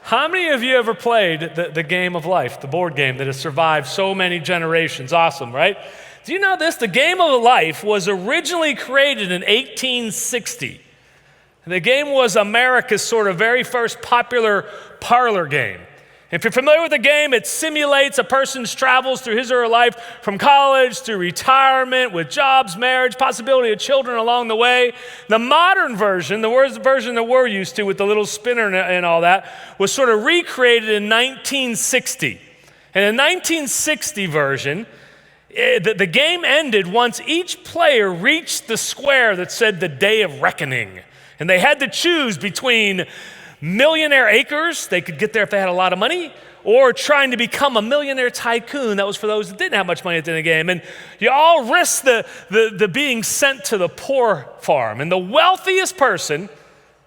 How many of you ever played the game of life, the board game that has survived so many generations? Awesome, right? Do you know this? The game of life was originally created in 1860. The game was America's sort of very first popular parlor game. If you're familiar with the game, it simulates a person's travels through his or her life from college through retirement, with jobs, marriage, possibility of children along the way. The modern version, the version that we're used to with the little spinner and all that, was sort of recreated in 1960. And in the 1960 version, the game ended once each player reached the square that said the Day of Reckoning. And they had to choose between millionaire acres, they could get there if they had a lot of money, or trying to become a millionaire tycoon. That was for those that didn't have much money at the end of the game. And you all risked the being sent to the poor farm. And the wealthiest person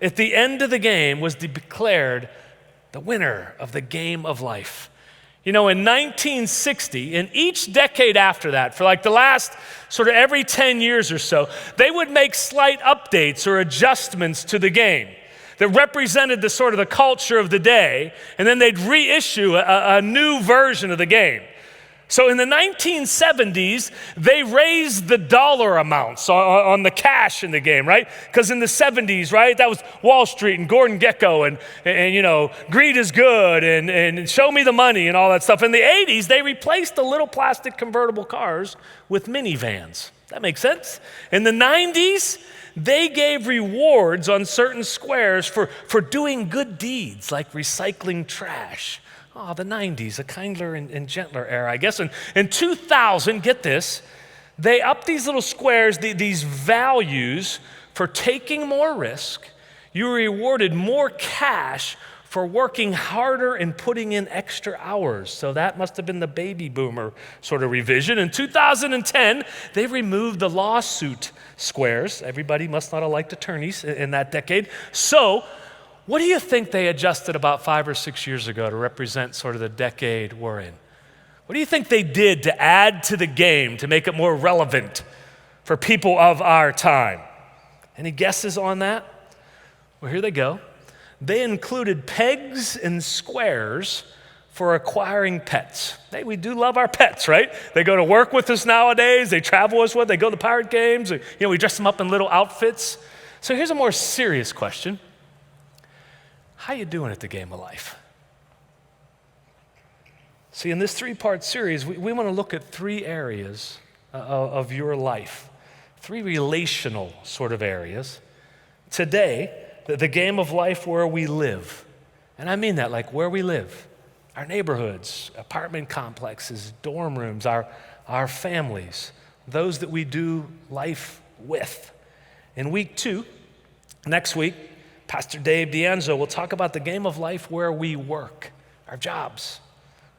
at the end of the game was declared the winner of the game of life. You know, in 1960, and each decade after that, for like the last sort of every 10 years or so, they would make slight updates or adjustments to the game that represented the sort of the culture of the day, and then they'd reissue a new version of the game. So in the 1970s, they raised the dollar amounts on the cash in the game, right? Because in the 70s, right, that was Wall Street and Gordon Gekko and you know, greed is good and show me the money and all that stuff. In the 80s, they replaced the little plastic convertible cars with minivans. That makes sense? In the 90s, they gave rewards on certain squares for doing good deeds, like recycling trash. Oh, the 90s, a kinder and gentler era, I guess. And in 2000, get this, they upped these little squares, these values for taking more risk. You were rewarded more cash for working harder and putting in extra hours. So that must have been the baby boomer sort of revision. In 2010, they removed the lawsuit squares. Everybody must not have liked attorneys in that decade. So what do you think they adjusted about 5 or 6 years ago to represent sort of the decade we're in? What do you think they did to add to the game to make it more relevant for people of our time? Any guesses on that? Well, here they go. They included pegs and squares for acquiring pets. Hey, we do love our pets, right? They go to work with us nowadays. They travel with us. They go to pirate games. You know, we dress them up in little outfits. So here's a more serious question. How you doing at the game of life? See, in this 3-part series, we want to look at 3 areas of your life, 3 relational sort of areas. Today, the game of life where we live. And I mean that, like where we live. Our neighborhoods, apartment complexes, dorm rooms, our families, those that we do life with. In week 2, next week, Pastor Dave D'Anzo will talk about the game of life where we work, our jobs,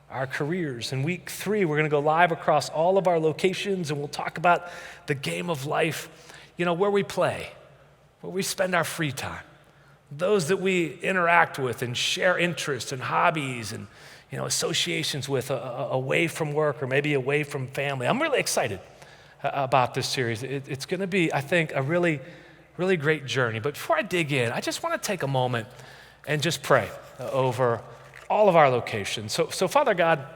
our careers. In week 3, we're going to go live across all of our locations, and we'll talk about the game of life, you know, where we play, where we spend our free time, those that we interact with and share interests and hobbies and, you know, associations with away from work or maybe away from family. I'm really excited about this series. It's going to be, I think, a really great journey. But before I dig in, I just want to take a moment and just pray over all of our locations. So Father God,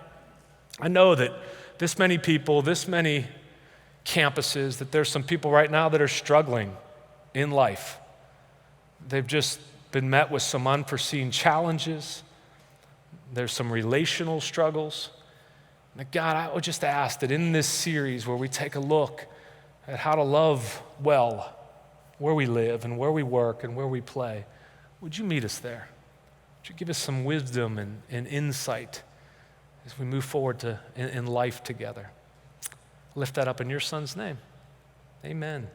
I know that this many people, this many campuses, that there's some people right now that are struggling in life. They've just been met with some unforeseen challenges. There's some relational struggles. And God, I would just ask that in this series where we take a look at how to love well where we live and where we work and where we play, would you meet us there? Would you give us some wisdom and insight as we move forward in life together? Lift that up in your Son's name. Amen.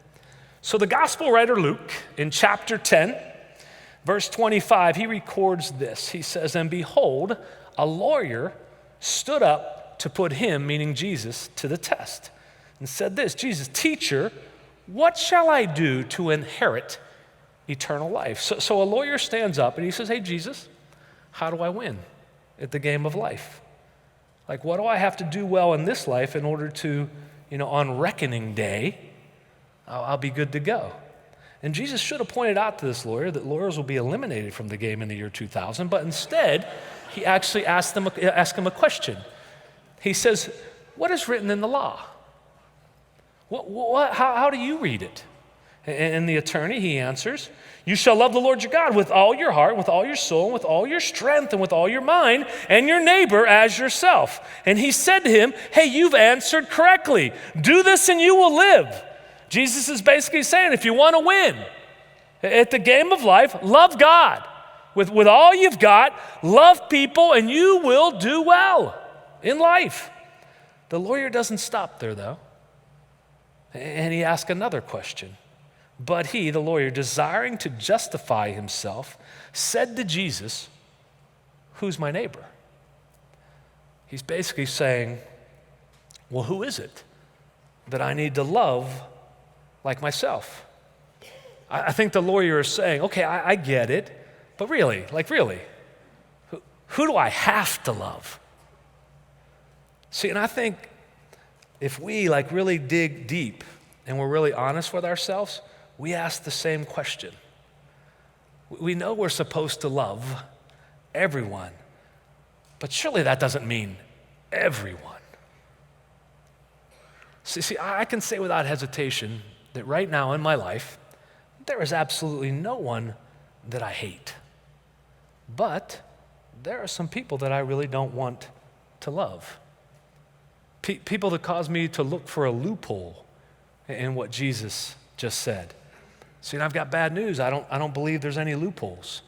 So the gospel writer Luke, in chapter 10, verse 25, he records this. He says, "And behold, a lawyer stood up to put him," meaning Jesus, "to the test, and said this, 'Jesus, teacher, what shall I do to inherit eternal life?'" So a lawyer stands up and he says, "Hey, Jesus, how do I win at the game of life? Like, what do I have to do well in this life in order to, you know, on reckoning day, I'll be good to go?" And Jesus should have pointed out to this lawyer that lawyers will be eliminated from the game in the year 2000, but instead, he actually asked him a question. He says, what is written in the law? How do you read it? And the attorney, he answers, you shall love the Lord your God with all your heart, with all your soul, and with all your strength, and with all your mind, and your neighbor as yourself. And he said to him, hey, you've answered correctly. Do this and you will live. Jesus is basically saying, if you want to win at the game of life, love God. With all you've got, love people, and you will do well in life. The lawyer doesn't stop there, though. And he asks another question. But he, the lawyer, desiring to justify himself, said to Jesus, who's my neighbor? He's basically saying, well, who is it that I need to love like myself? I think the lawyer is saying, okay, I get it, but really, who do I have to love? See, and I think if we really dig deep and we're really honest with ourselves, we ask the same question. We know we're supposed to love everyone, but surely that doesn't mean everyone. See, I can say without hesitation that right now in my life, there is absolutely no one that I hate. But there are some people that I really don't want to love. People that cause me to look for a loophole in what Jesus just said. See, and I've got bad news. I don't believe there's any loopholes.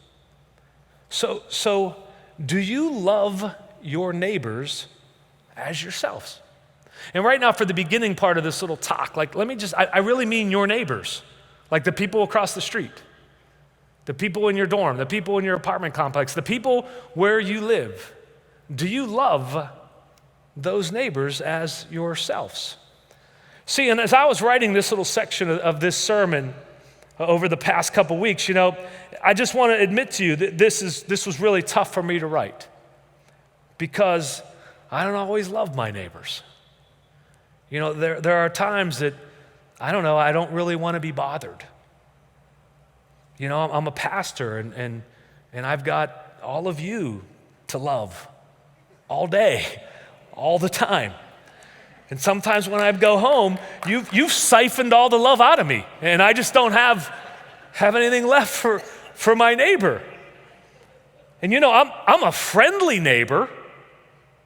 So do you love your neighbors as yourselves? And right now, for the beginning part of this little talk, I really mean your neighbors, like the people across the street, the people in your dorm, the people in your apartment complex, the people where you live. Do you love those neighbors as yourselves? See, and as I was writing this little section of this sermon over the past couple weeks, I just want to admit to you that this was really tough for me to write because I don't always love my neighbors. There are times that, I don't really want to be bothered. I'm a pastor and I've got all of you to love all day, all the time. And sometimes when I go home, you've siphoned all the love out of me, and I just don't have anything left for my neighbor. And I'm a friendly neighbor,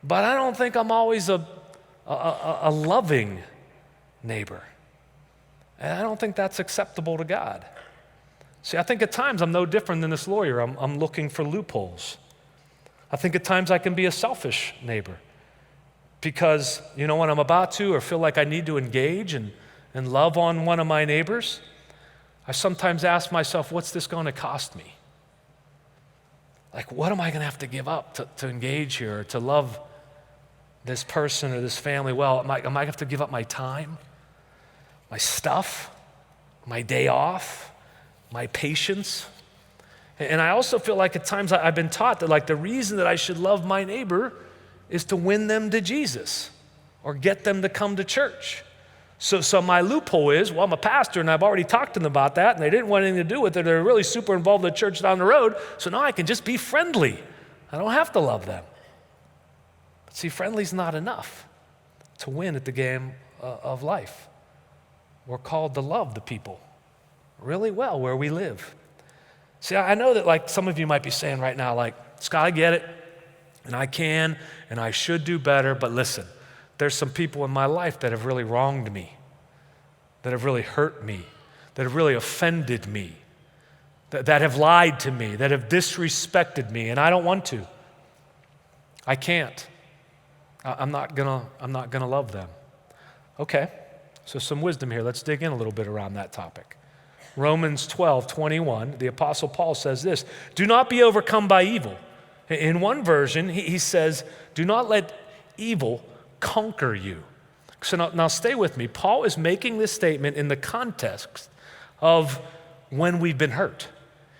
but I don't think I'm always a loving neighbor. And I don't think that's acceptable to God. See, I think at times I'm no different than this lawyer. I'm looking for loopholes. I think at times I can be a selfish neighbor. Because, when I'm about to or feel like I need to engage and love on one of my neighbors, I sometimes ask myself, what's this going to cost me? What am I going to have to give up to engage here, or to love this person or this family well? Am I going to have to give up my time, my stuff, my day off, my patience? And I also feel like at times I've been taught that the reason that I should love my neighbor is to win them to Jesus or get them to come to church. So my loophole is, I'm a pastor and I've already talked to them about that and they didn't want anything to do with it. They're really super involved in the church down the road, so now I can just be friendly. I don't have to love them. But see, friendly's not enough to win at the game of life. We're called to love the people really well where we live. See, I know that some of you might be saying right now, Scott, I get it. And I can, and I should do better, but listen, there's some people in my life that have really wronged me, that have really hurt me, that have really offended me, that have lied to me, that have disrespected me, and I don't want to. I can't. I'm not gonna love them. Okay, so some wisdom here. Let's dig in a little bit around that topic. Romans 12:21, the Apostle Paul says this, do not be overcome by evil. In one version, he says, do not let evil conquer you. So now stay with me. Paul is making this statement in the context of when we've been hurt.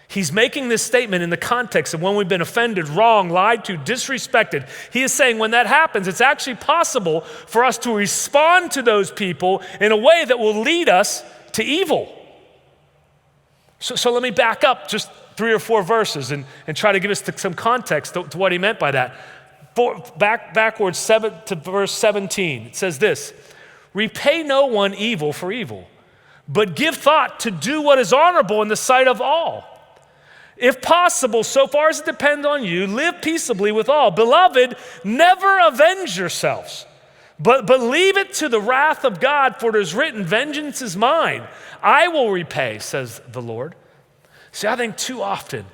He's making this statement in the context of when we've been offended, wronged, lied to, disrespected. He is saying when that happens, it's actually possible for us to respond to those people in a way that will lead us to evil. So let me back up just 3 or 4 verses and try to give us some context to what he meant by that. Backwards to verse 17, it says this: repay no one evil for evil, but give thought to do what is honorable in the sight of all. If possible, so far as it depends on you, live peaceably with all. Beloved, never avenge yourselves, but leave it to the wrath of God, for it is written, vengeance is mine, I will repay, says the Lord. See, I think too often,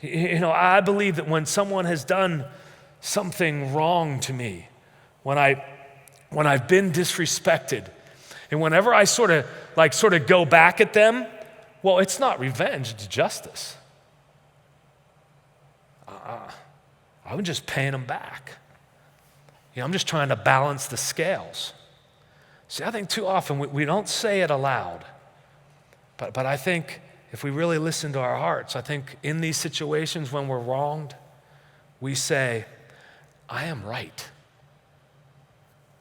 I believe that when someone has done something wrong to me, when I've been disrespected, and whenever I sort of go back at them, well, it's not revenge, it's justice. I'm just paying them back. I'm just trying to balance the scales. See, I think too often we don't say it aloud, but I think if we really listen to our hearts, I think in these situations when we're wronged, we say, I am right,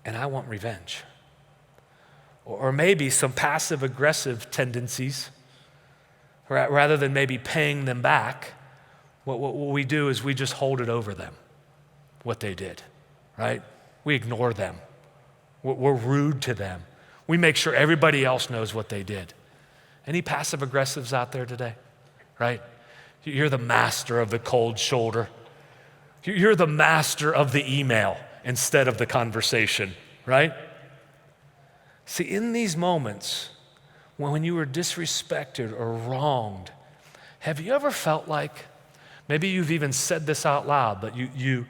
and I want revenge. Or maybe some passive-aggressive tendencies, rather than maybe paying them back, what we do is we just hold it over them, what they did, right? We ignore them. We're rude to them. We make sure everybody else knows what they did. Any passive-aggressives out there today, right? You're the master of the cold shoulder. You're the master of the email instead of the conversation, right? See, in these moments, when you were disrespected or wronged, have you ever felt like, maybe you've even said this out loud, but you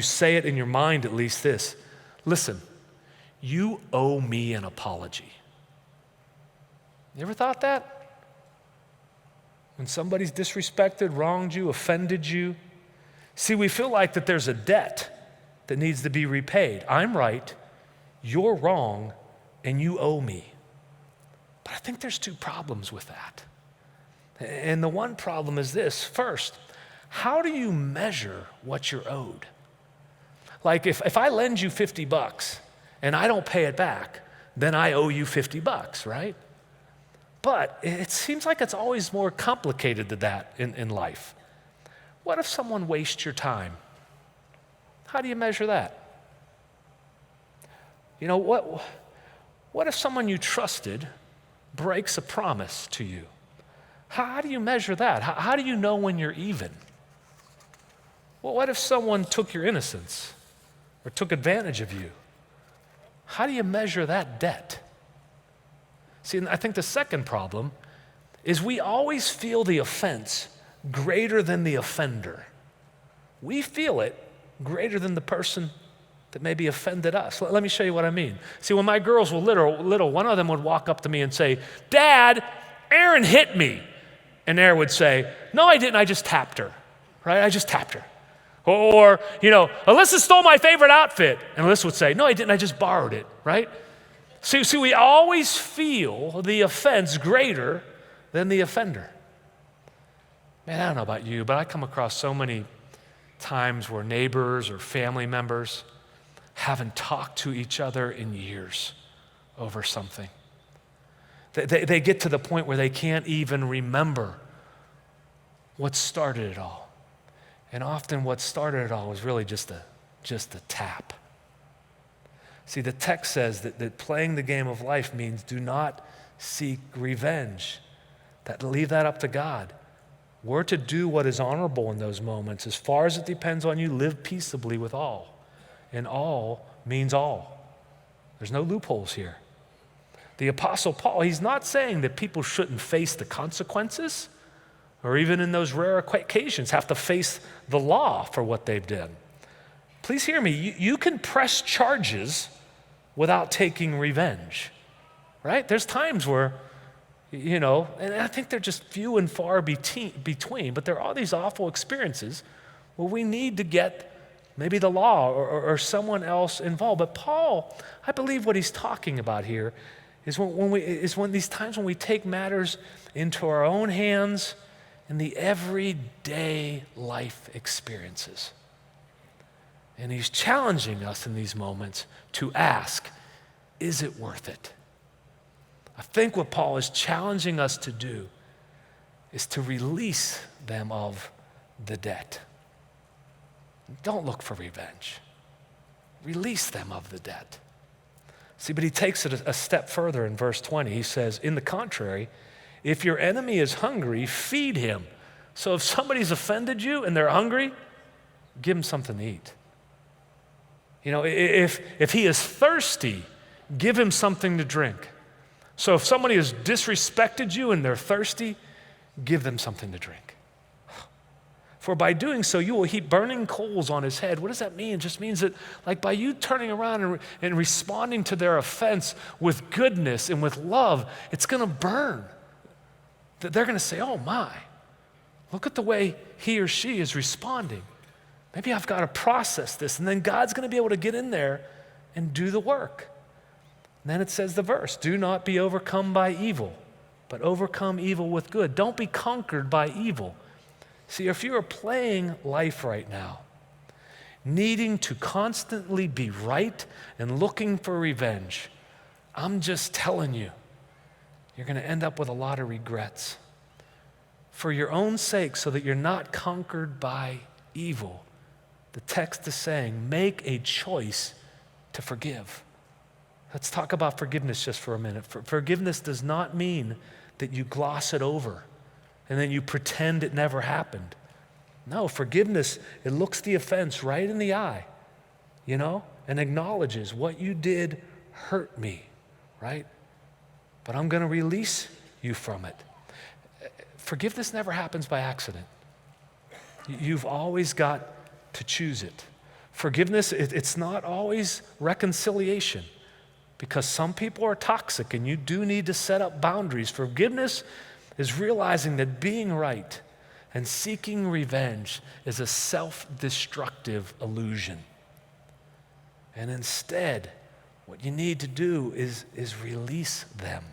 say it in your mind at least this: listen, you owe me an apology. You ever thought that? When somebody's disrespected, wronged you, offended you? See, we feel like that there's a debt that needs to be repaid. I'm right, you're wrong, and you owe me. But I think there's 2 problems with that. And the one problem is this: first, how do you measure what you're owed? Like if I lend you $50 and I don't pay it back, then I owe you $50, right? But it seems like it's always more complicated than that in life. What if someone wastes your time? How do you measure that? What if someone you trusted breaks a promise to you? How do you measure that? How do you know when you're even? Well, what if someone took your innocence or took advantage of you? How do you measure that debt? See, and I think the second problem is we always feel the offense greater than the offender. We feel it greater than the person that maybe offended us. Let me show you what I mean. See, when my girls were little, one of them would walk up to me and say, Dad, Erin hit me. And Erin would say, no, I didn't, I just tapped her, right? I just tapped her. Or, Alyssa stole my favorite outfit. And Alyssa would say, no, I didn't, I just borrowed it, right? See, we always feel the offense greater than the offender. Man, I don't know about you, but I come across so many times where neighbors or family members haven't talked to each other in years over something. They get to the point where they can't even remember what started it all. And often what started it all was really just a tap. See, the text says that playing the game of life means do not seek revenge. Leave that up to God. We're to do what is honorable in those moments. As far as it depends on you, live peaceably with all. And all means all. There's no loopholes here. The Apostle Paul, he's not saying that people shouldn't face the consequences, or even in those rare occasions have to face the law for what they've done. Please hear me. You can press charges without taking revenge, right? There's times where, and I think they're just few and far between, but there are all these awful experiences where we need to get maybe the law or someone else involved. But Paul, I believe what he's talking about here is when these times when we take matters into our own hands in the everyday life experiences. And he's challenging us in these moments to ask, is it worth it? I think what Paul is challenging us to do is to release them of the debt. Don't look for revenge. Release them of the debt. See, but he takes it a step further in verse 20. He says, in the contrary, if your enemy is hungry, feed him. So if somebody's offended you and they're hungry, give them something to eat. You know, if he is thirsty, give him something to drink. So if somebody has disrespected you and they're thirsty, give them something to drink. For by doing so, you will heap burning coals on his head. What does that mean? It just means that, like, by you turning around and responding to their offense with goodness and with love, it's going to burn. They're going to say, oh my, look at the way he or she is responding. Maybe I've got to process this. And then God's going to be able to get in there and do the work. And then it says the verse, do not be overcome by evil, but overcome evil with good. Don't be conquered by evil. See, if you are playing life right now, needing to constantly be right and looking for revenge, I'm just telling you, you're going to end up with a lot of regrets. For your own sake, so that you're not conquered by evil, the text is saying, make a choice to forgive. Let's talk about forgiveness just for a minute. Forgiveness does not mean that you gloss it over and then you pretend it never happened. No, forgiveness, it looks the offense right in the eye, you know, and acknowledges what you did hurt me, right? But I'm going to release you from it. Forgiveness never happens by accident. You've always got to choose it. Forgiveness, it's not always reconciliation, because some people are toxic and you do need to set up boundaries. Forgiveness is realizing that being right and seeking revenge is a self-destructive illusion. And instead, what you need to do is release them.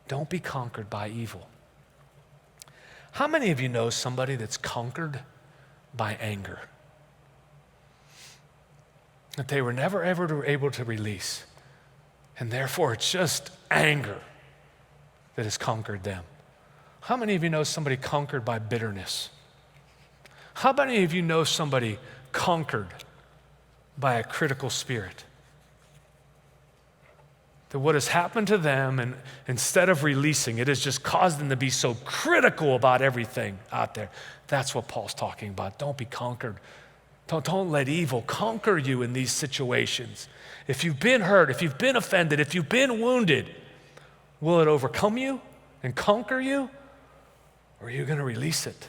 Don't be conquered by evil. How many of you know somebody that's conquered by anger? That they were never ever able to release. And therefore, it's just anger that has conquered them. How many of you know somebody conquered by bitterness? How many of you know somebody conquered by a critical spirit? That what has happened to them, and instead of releasing, it has just caused them to be so critical about everything out there. That's what Paul's talking about. Don't be conquered. Don't let evil conquer you in these situations. If you've been hurt, if you've been offended, if you've been wounded, will it overcome you and conquer you? Or are you going to release it?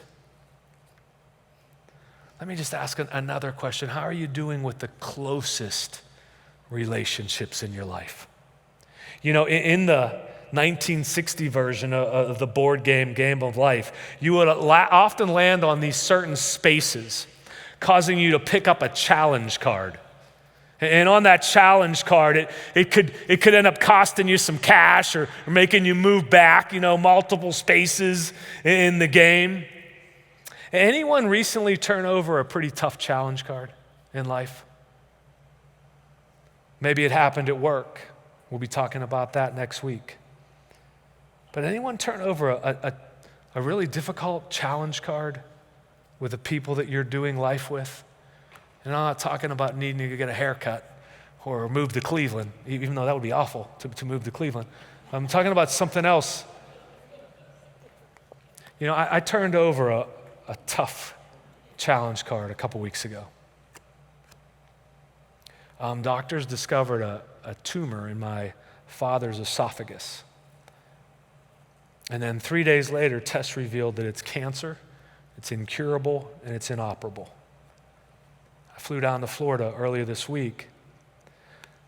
Let me just ask another question. How are you doing with the closest relationships in your life? You know, in the 1960 version of the board Game of Life, you would often land on these certain spaces, causing you to pick up a challenge card. And on that challenge card, it could end up costing you some cash or making you move back, you know, multiple spaces in the game. Anyone recently turn over a pretty tough challenge card in life? Maybe it happened at work. We'll be talking about that next week. But anyone turn over a really difficult challenge card with the people that you're doing life with? And I'm not talking about needing to get a haircut or move to Cleveland, even though that would be awful to move to Cleveland. I'm talking about something else. You know, I turned over a tough challenge card a couple weeks ago. Doctors discovered a tumor in my father's esophagus. And then 3 days later, tests revealed that it's cancer, it's incurable, and it's inoperable. I flew down to Florida earlier this week.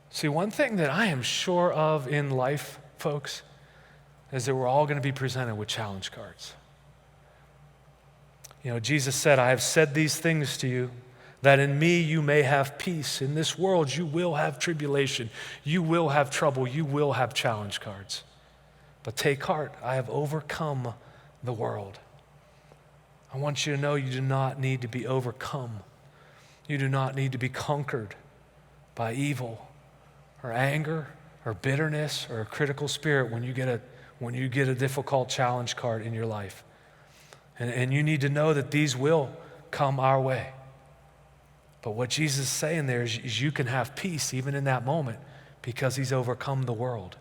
See, one thing that I am sure of in life, folks, is that we're all going to be presented with challenge cards. You know, Jesus said, I have said these things to you, that in me you may have peace. In this world you will have tribulation, you will have trouble, you will have challenge cards. But take heart, I have overcome the world. I want you to know you do not need to be overcome. You do not need to be conquered by evil or anger or bitterness or a critical spirit when you get when you get a difficult challenge card in your life. And you need to know that these will come our way. But what Jesus is saying there is you can have peace even in that moment because he's overcome the world.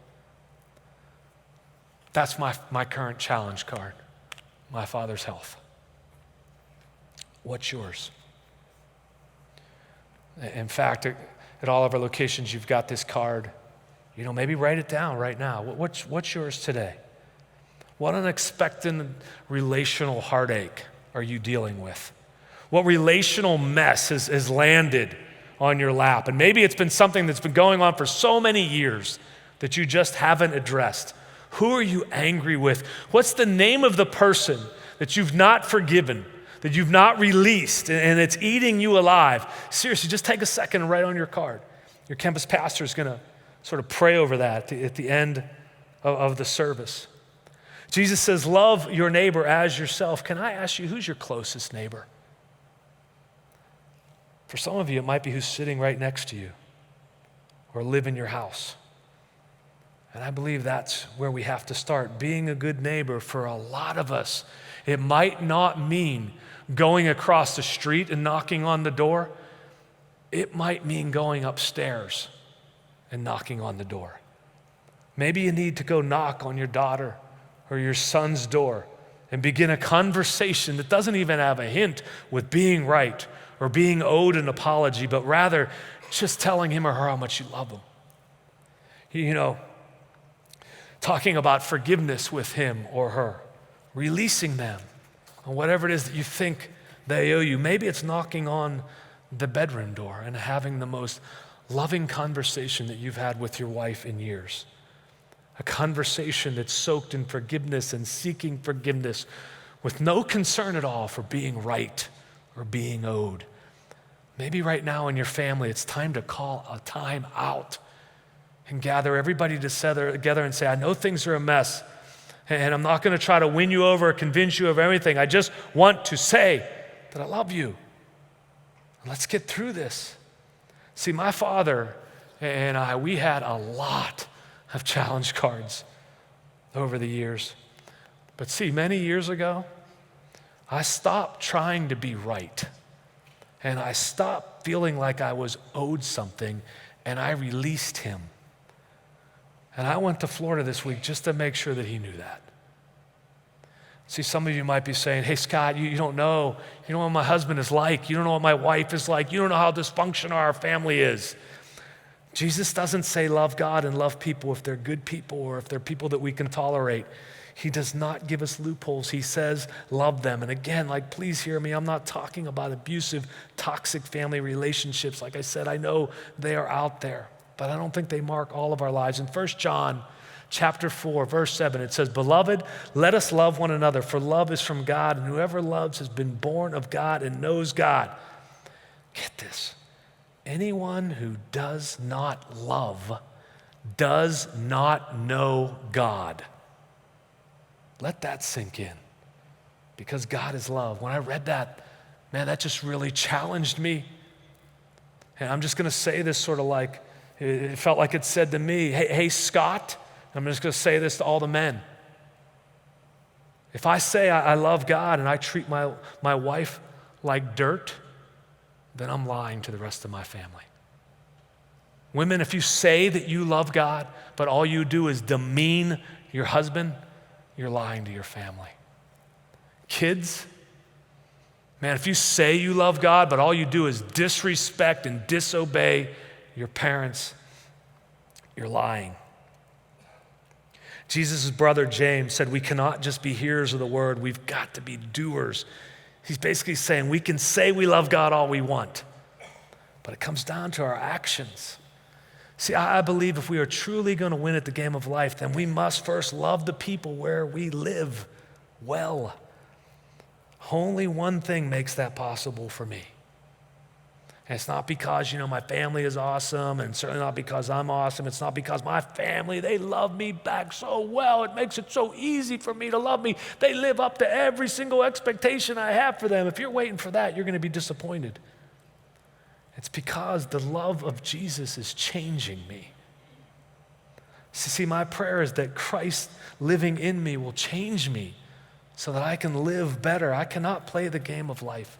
That's my current challenge card, my Father's health. What's yours? In fact, at all of our locations, you've got this card. Maybe write it down right now. What's yours today? What unexpected relational heartache are you dealing with? What relational mess has landed on your lap? And maybe it's been something that's been going on for so many years that you just haven't addressed. Who are you angry with? What's the name of the person that you've not forgiven, that you've not released, and it's eating you alive? Seriously, just take a second and write on your card. Your campus pastor is going to sort of pray over that at the end of the service. Jesus says, love your neighbor as yourself. Can I ask you, who's your closest neighbor? For some of you, it might be who's sitting right next to you or live in your house. And I believe that's where we have to start. Being a good neighbor for a lot of us, it might not mean going across the street and knocking on the door. It might mean going upstairs and knocking on the door. Maybe you need to go knock on your daughter or your son's door and begin a conversation that doesn't even have a hint with being right or being owed an apology, but rather just telling him or her how much you love them. Talking about forgiveness with him or her, releasing them on whatever it is that you think they owe you. Maybe it's knocking on the bedroom door and having the most loving conversation that you've had with your wife in years. A conversation that's soaked in forgiveness and seeking forgiveness with no concern at all for being right or being owed. Maybe right now in your family, it's time to call a time out and gather everybody together and say, I know things are a mess, and I'm not going to try to win you over or convince you of everything. I just want to say that I love you. Let's get through this. See, my father and I, we had a lot of challenge cards over the years. But see, many years ago, I stopped trying to be right. And I stopped feeling like I was owed something, and I released him. And I went to Florida this week just to make sure that he knew that. See, some of you might be saying, hey, Scott, you don't know. You don't know what my husband is like. You don't know what my wife is like. You don't know how dysfunctional our family is. Jesus doesn't say love God and love people if they're good people or if they're people that we can tolerate. He does not give us loopholes. He says love them. And again, please hear me. I'm not talking about abusive, toxic family relationships. Like I said, I know they are out there, but I don't think they mark all of our lives. In 1 John chapter 4, verse 7, it says, Beloved, let us love one another, for love is from God, and whoever loves has been born of God and knows God. Get this. Anyone who does not love does not know God. Let that sink in, because God is love. When I read that, man, that just really challenged me. And I'm just going to say this sort of like, it felt like it said to me, hey, Scott, I'm just going to say this to all the men. If I say I love God and I treat my wife like dirt, then I'm lying to the rest of my family. Women, if you say that you love God, but all you do is demean your husband, you're lying to your family. Kids, man, if you say you love God, but all you do is disrespect and disobey your parents, you're lying. Jesus' brother James said we cannot just be hearers of the word, we've got to be doers. He's basically saying we can say we love God all we want, but it comes down to our actions. See, I believe if we are truly going to win at the game of life, then we must first love the people where we live well. Only one thing makes that possible for me. And it's not because, my family is awesome, and certainly not because I'm awesome. It's not because my family, they love me back so well. It makes it so easy for me to love me. They live up to every single expectation I have for them. If you're waiting for that, you're going to be disappointed. It's because the love of Jesus is changing me. See, my prayer is that Christ living in me will change me so that I can live better. I cannot play the game of life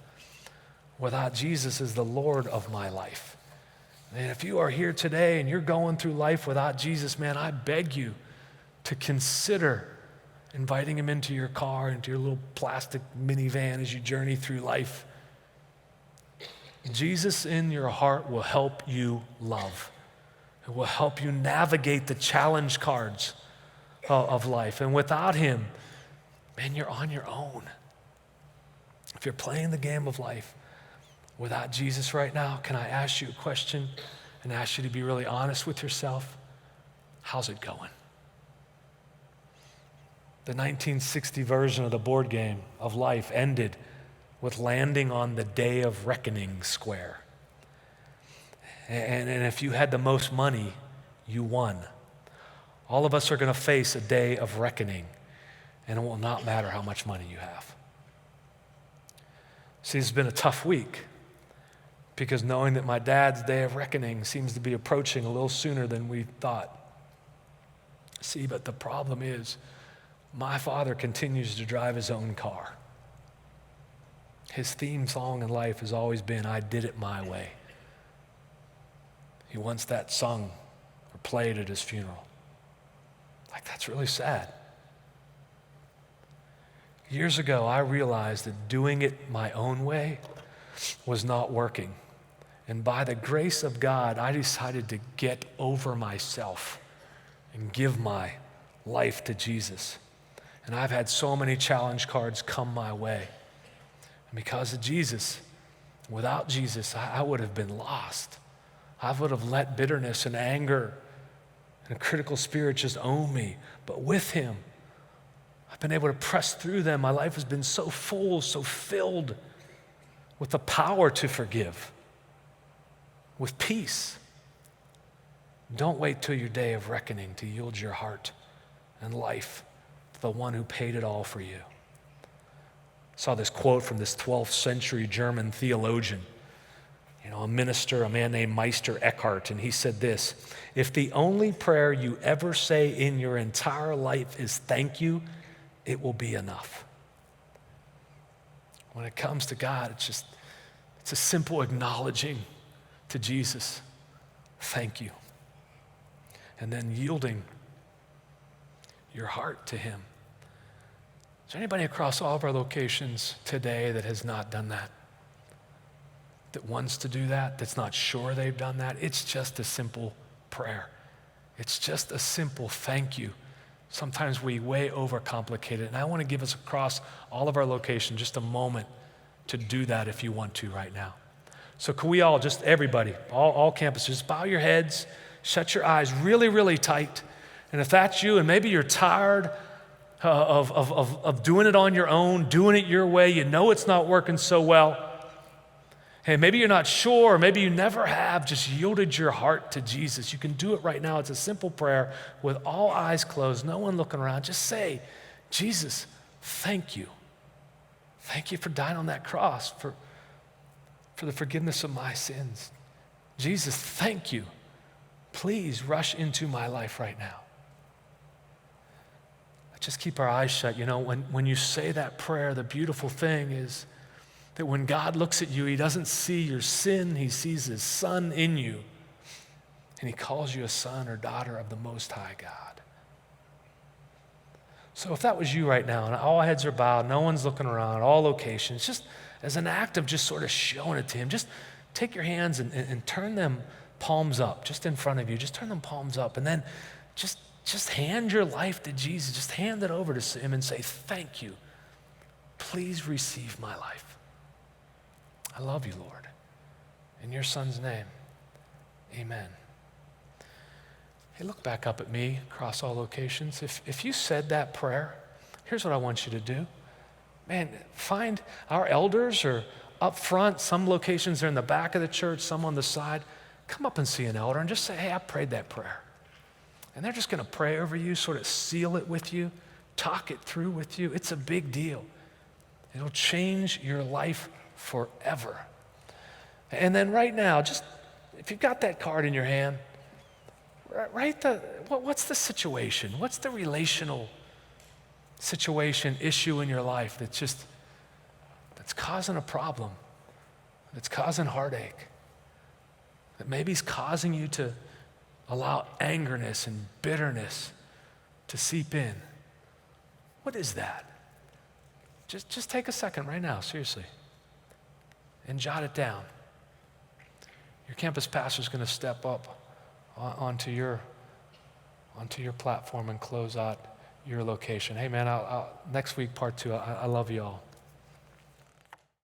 without Jesus as the Lord of my life. And if you are here today and you're going through life without Jesus, man, I beg you to consider inviting him into your car, into your little plastic minivan as you journey through life. Jesus in your heart will help you love. It will help you navigate the challenge cards of life. And without him, man, you're on your own. If you're playing the game of life without Jesus right now, can I ask you a question and ask you to be really honest with yourself? How's it going? The 1960 version of the board game of life ended with landing on the day of reckoning square. And if you had the most money, you won. All of us are going to face a day of reckoning, and it will not matter how much money you have. See, it's been a tough week because knowing that my dad's day of reckoning seems to be approaching a little sooner than we thought. See, but the problem is, my father continues to drive his own car. His theme song in life has always been, I did it my way. He wants that sung or played at his funeral. Like, that's really sad. Years ago, I realized that doing it my own way was not working. And by the grace of God, I decided to get over myself and give my life to Jesus. And I've had so many challenge cards come my way. And because of Jesus, without Jesus, I would have been lost. I would have let bitterness and anger and a critical spirit just own me. But with him, I've been able to press through them. My life has been so full, so filled with the power to forgive, with peace. Don't wait till your day of reckoning to yield your heart and life to the one who paid it all for you. I saw this quote from this 12th century German theologian, a minister, a man named Meister Eckhart, and he said this: if the only prayer you ever say in your entire life is thank you, it will be enough. When it comes to God, it's a simple acknowledging to Jesus, thank you, and then yielding your heart to him. Is there anybody across all of our locations today that has not done that? That wants to do that, that's not sure they've done that? It's just a simple prayer. It's just a simple thank you. Sometimes we way overcomplicate it, and I want to give us across all of our locations just a moment to do that if you want to right now. So can we all, just everybody, all campuses, just bow your heads, shut your eyes really, really tight. And if that's you, and maybe you're tired of doing it on your own, doing it your way, you know it's not working so well. Hey, maybe you're not sure, or maybe you never have just yielded your heart to Jesus. You can do it right now. It's a simple prayer with all eyes closed, no one looking around. Just say, Jesus, thank you. Thank you for dying on that cross, for the forgiveness of my sins. Jesus, thank you. Please rush into my life right now. Just keep our eyes shut. When you say that prayer, the beautiful thing is that when God looks at you, he doesn't see your sin, he sees his Son in you. And he calls you a son or daughter of the Most High God. So if that was you right now, and all heads are bowed, no one's looking around, all locations, just as an act of just sort of showing it to him, just take your hands and turn them palms up, just in front of you. Just turn them palms up, and then just hand your life to Jesus. Just hand it over to him and say, thank you. Please receive my life. I love you, Lord. In your Son's name, amen. Hey, look back up at me across all locations. If you said that prayer, here's what I want you to do. Man, find our elders or up front. Some locations are in the back of the church, some on the side. Come up and see an elder and just say, hey, I prayed that prayer. And they're just going to pray over you, sort of seal it with you, talk it through with you. It's a big deal. It'll change your life forever. And then right now, just if you've got that card in your hand, what's the situation? What's the relational situation, issue in your life that's causing a problem, that's causing heartache, that maybe is causing you to allow angerness and bitterness to seep in? What is that? Just take a second right now, seriously, and jot it down. Your campus pastor is going to step up onto your platform and close out your location. Hey man, next week, part 2. I love you all.